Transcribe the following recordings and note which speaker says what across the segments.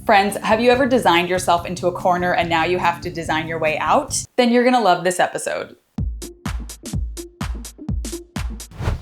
Speaker 1: Friends, have you ever designed yourself into a corner and now you have to design your way out? Then you're gonna love this episode.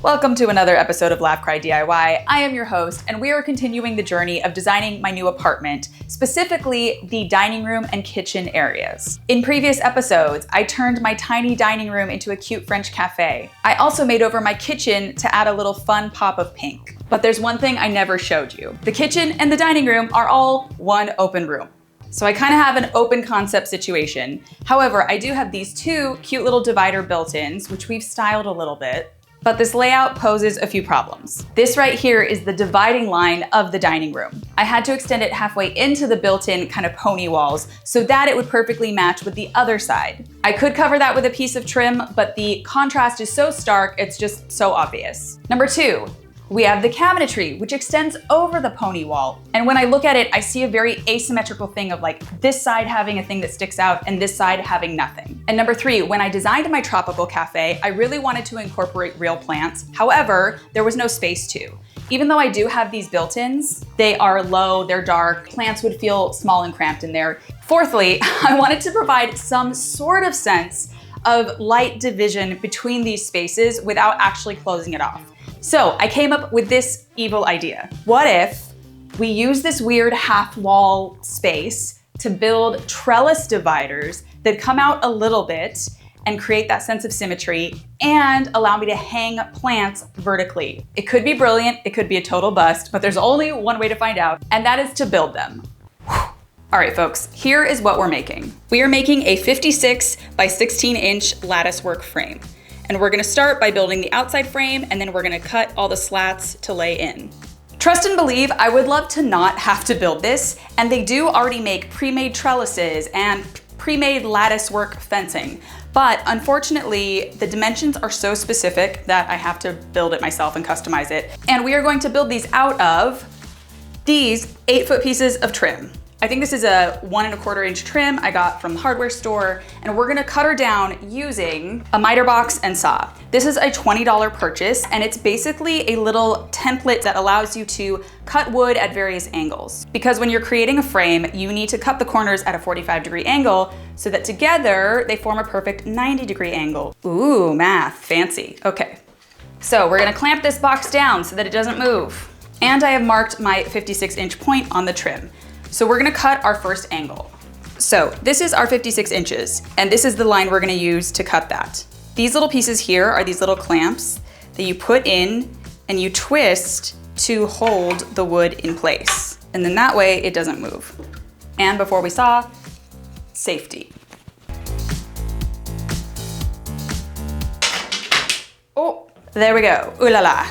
Speaker 1: Welcome to another episode of Laugh Cry DIY. I am your host, and we are continuing the journey of designing my new apartment, specifically the dining room and kitchen areas. In previous episodes, I turned my tiny dining room into a cute French cafe. I also made over my kitchen to add a little fun pop of pink. But there's one thing I never showed you. The kitchen and the dining room are all one open room. So I kind of have an open concept situation. However, I do have these two cute little divider built-ins, which we've styled a little bit. But this layout poses a few problems. This right here is the dividing line of the dining room. I had to extend it halfway into the built-in kind of pony walls so that it would perfectly match with the other side. I could cover that with a piece of trim, but the contrast is so stark, it's just so obvious. Number two, we have the cabinetry, which extends over the pony wall. And when I look at it, I see a very asymmetrical thing of like this side having a thing that sticks out and this side having nothing. And number three, when I designed my tropical cafe, I really wanted to incorporate real plants. However, there was no space to. Even though I do have these built-ins, they are low, they're dark, plants would feel small and cramped in there. Fourthly, I wanted to provide some sort of sense of light division between these spaces without actually closing it off. So I came up with this evil idea. What if we use this weird half wall space to build trellis dividers that come out a little bit and create that sense of symmetry and allow me to hang plants vertically? It could be brilliant, it could be a total bust, but there's only one way to find out, and that is to build them. All right, folks, here is what we're making. We are making a 56 by 16 inch lattice work frame. And we're gonna start by building the outside frame, and then we're gonna cut all the slats to lay in. Trust and believe, I would love to not have to build this, and they do already make pre-made trellises and pre-made lattice work fencing. But unfortunately, the dimensions are so specific that I have to build it myself and customize it. And we are going to build these out of these 8-foot pieces of trim. I think this is a 1 1/4 inch trim I got from the hardware store, and we're gonna cut her down using a miter box and saw. This is a $20 purchase, and it's basically a little template that allows you to cut wood at various angles. Because when you're creating a frame, you need to cut the corners at a 45-degree angle so that together they form a perfect 90-degree angle. Ooh, math, fancy. Okay, so we're gonna clamp this box down so that it doesn't move. And I have marked my 56-inch point on the trim. So we're gonna cut our first angle. So this is our 56 inches, and this is the line we're gonna use to cut that. These little pieces here are these little clamps that you put in and you twist to hold the wood in place. And then that way it doesn't move. And before we saw, safety. Oh, there we go, ooh la la.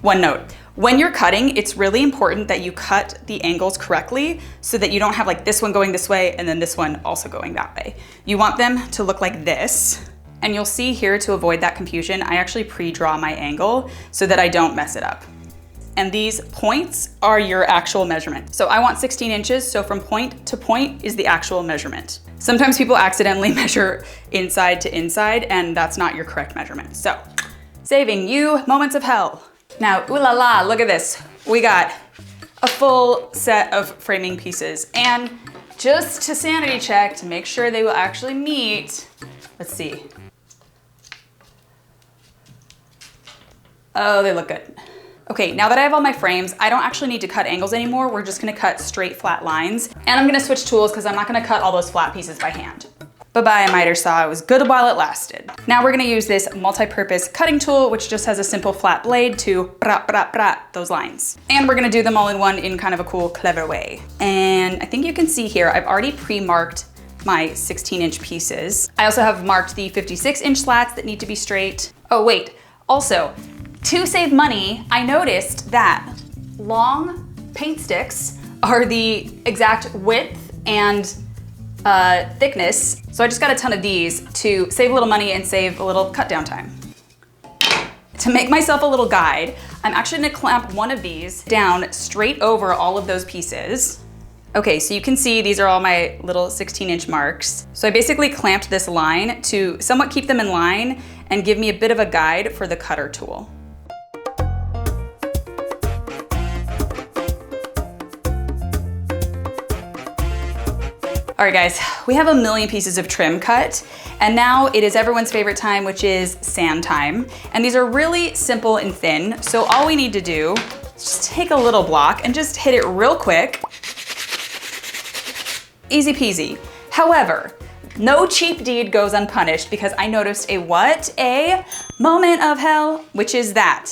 Speaker 1: One note. When you're cutting, it's really important that you cut the angles correctly so that you don't have like this one going this way and then this one also going that way. You want them to look like this. And you'll see here, to avoid that confusion, I actually pre-draw my angle so that I don't mess it up. And these points are your actual measurement. So I want 16 inches, so from point to point is the actual measurement. Sometimes people accidentally measure inside to inside, and that's not your correct measurement. So, saving you moments of hell. Now, ooh la la, look at this. We got a full set of framing pieces. And just to sanity check, to make sure they will actually meet, let's see. Oh, they look good. Okay, now that I have all my frames, I don't actually need to cut angles anymore. We're just gonna cut straight flat lines. And I'm gonna switch tools because I'm not gonna cut all those flat pieces by hand. Bye-bye, miter saw, it was good while it lasted. Now we're gonna use this multi-purpose cutting tool, which just has a simple flat blade to those lines. And we're gonna do them all in one in kind of a cool, clever way. And I think you can see here, I've already pre-marked my 16-inch pieces. I also have marked the 56-inch slats that need to be straight. Oh wait, also, to save money, I noticed that long paint sticks are the exact width and thickness. So I just got a ton of these to save a little money and save a little cut down time. To make myself a little guide, I'm actually gonna clamp one of these down straight over all of those pieces. Okay, so you can see these are all my little 16-inch marks. So I basically clamped this line to somewhat keep them in line and give me a bit of a guide for the cutter tool. All right guys, we have a million pieces of trim cut, and now it is everyone's favorite time, which is sand time. And these are really simple and thin, so all we need to do is just take a little block and just hit it real quick. Easy peasy. However, no cheap deed goes unpunished, because I noticed a moment of hell, which is that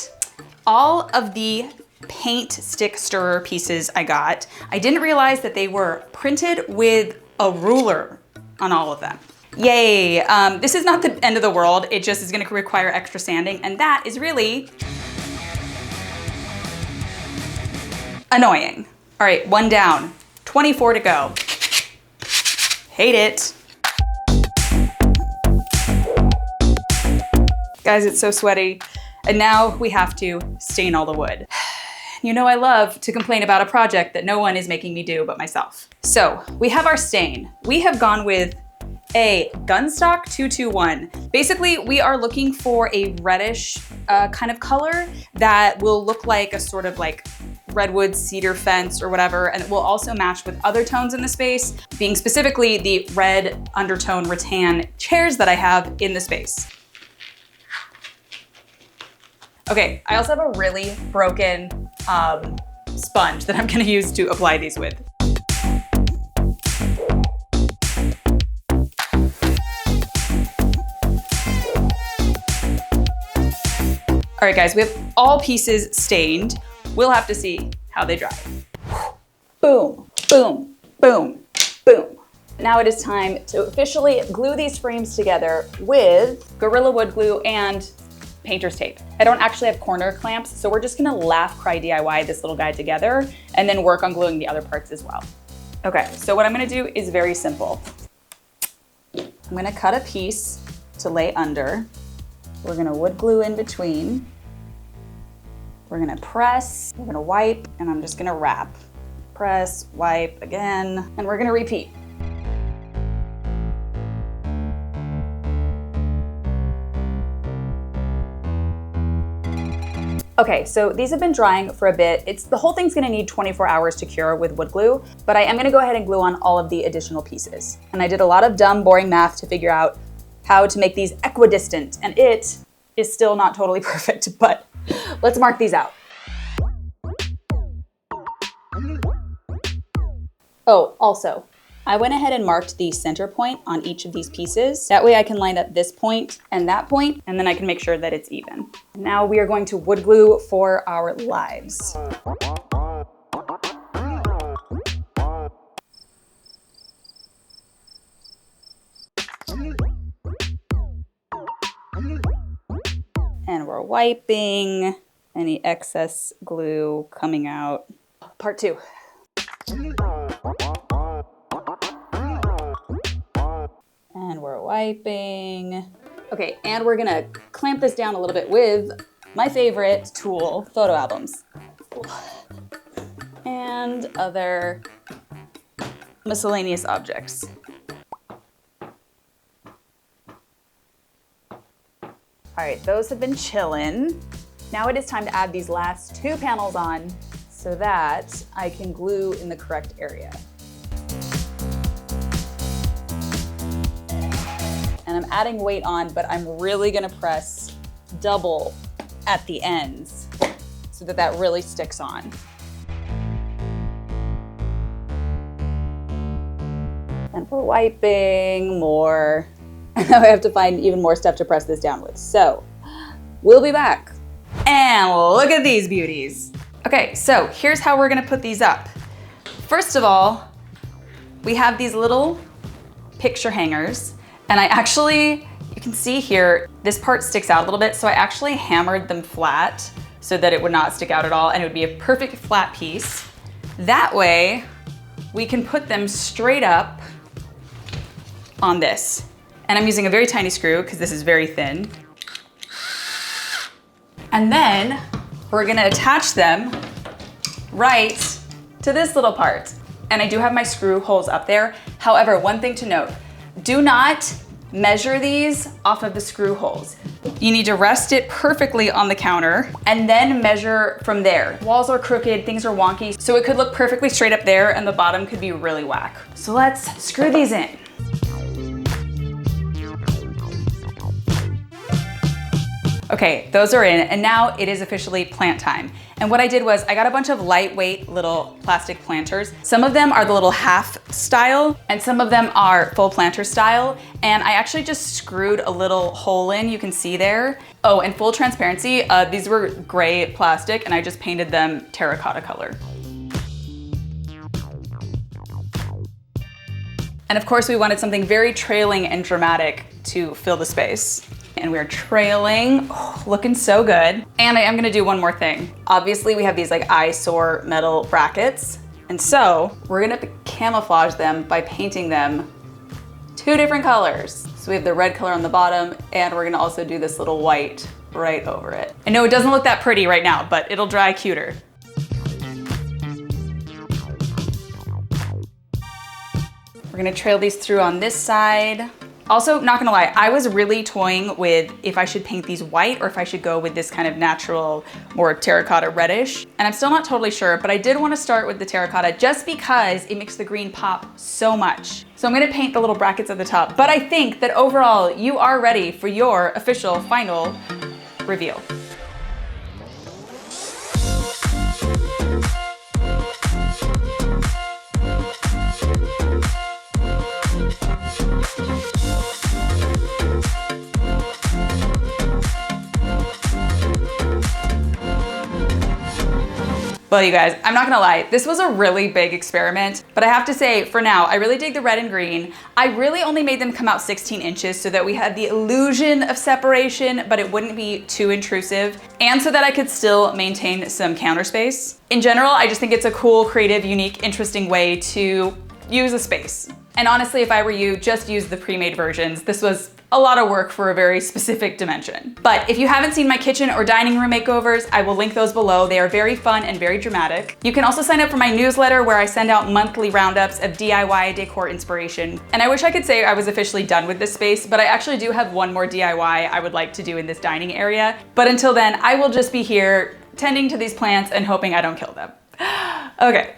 Speaker 1: all of the paint stick stirrer pieces I got, I didn't realize that they were printed with a ruler on all of them. Yay, this is not the end of the world. It just is gonna require extra sanding, and that is really annoying. All right, one down, 24 to go. Hate it. Guys, it's so sweaty. And now we have to stain all the wood. You know I love to complain about a project that no one is making me do but myself. So we have our stain. We have gone with a Gunstock 221. Basically, we are looking for a reddish kind of color that will look like a sort of like redwood cedar fence or whatever, and it will also match with other tones in the space, being specifically the red undertone rattan chairs that I have in the space. Okay, I also have a really broken sponge that I'm gonna use to apply these with. All right guys, we have all pieces stained. We'll have to see how they dry. Boom, boom, boom, boom. Now it is time to officially glue these frames together with Gorilla Wood Glue and painter's tape. I don't actually have corner clamps, so we're just gonna laugh cry DIY this little guy together and then work on gluing the other parts as well. Okay, so what I'm gonna do is very simple. I'm gonna cut a piece to lay under. We're gonna wood glue in between. We're gonna press, we're gonna wipe, and I'm just gonna wrap. Press, wipe again, and we're gonna repeat. Okay, so these have been drying for a bit. The whole thing's gonna need 24 hours to cure with wood glue, but I am gonna go ahead and glue on all of the additional pieces. And I did a lot of dumb, boring math to figure out how to make these equidistant, and it is still not totally perfect, but let's mark these out. Oh, also, I went ahead and marked the center point on each of these pieces. That way I can line up this point, and then I can make sure that it's even. Now we are going to wood glue for our lives. And we're wiping any excess glue coming out. Part 2. And we're wiping. Okay, and we're gonna clamp this down a little bit with my favorite tool, photo albums. And other miscellaneous objects. All right, those have been chillin'. Now it is time to add these last 2 panels on so that I can glue in the correct area. And I'm adding weight on, but I'm really gonna press double at the ends so that that really sticks on. And we're wiping more. And now I have to find even more stuff to press this down with. So we'll be back. And look at these beauties. Okay, so here's how we're gonna put these up. First of all, we have these little picture hangers. And I actually, you can see here, this part sticks out a little bit, so I actually hammered them flat so that it would not stick out at all and it would be a perfect flat piece. That way, we can put them straight up on this. And I'm using a very tiny screw because this is very thin. And then we're gonna attach them right to this little part. And I do have my screw holes up there. However, one thing to note, do not measure these off of the screw holes. You need to rest it perfectly on the counter and then measure from there. Walls are crooked, things are wonky, so it could look perfectly straight up there and the bottom could be really whack. So let's screw these in. Okay, those are in, and now it is officially plant time. And what I did was I got a bunch of lightweight little plastic planters. Some of them are the little half style, and some of them are full planter style. And I actually just screwed a little hole in, you can see there. Oh, and full transparency, these were gray plastic, and I just painted them terracotta color. And of course, we wanted something very trailing and dramatic to fill the space. And we're trailing, looking so good. And I am gonna do one more thing. Obviously we have these like eyesore metal brackets. And so we're gonna have to camouflage them by painting them 2 different colors. So we have the red color on the bottom, and we're gonna also do this little white right over it. I know it doesn't look that pretty right now, but it'll dry cuter. We're gonna trail these through on this side. Also, not gonna lie, I was really toying with if I should paint these white or if I should go with this kind of natural, more terracotta reddish. And I'm still not totally sure, but I did wanna start with the terracotta just because it makes the green pop so much. So I'm gonna paint the little brackets at the top, but I think that overall you are ready for your official final reveal. Well, you guys, I'm not gonna lie, this was a really big experiment, but I have to say, for now, I really dig the red and green. I really only made them come out 16 inches so that we had the illusion of separation, but it wouldn't be too intrusive, and so that I could still maintain some counter space. In general, I just think it's a cool, creative, unique, interesting way to use a space. And honestly, if I were you, just use the pre-made versions. This was a lot of work for a very specific dimension. But if you haven't seen my kitchen or dining room makeovers, I will link those below. They are very fun and very dramatic. You can also sign up for my newsletter where I send out monthly roundups of DIY decor inspiration. And I wish I could say I was officially done with this space, but I actually do have one more DIY I would like to do in this dining area. But until then, I will just be here tending to these plants and hoping I don't kill them. Okay.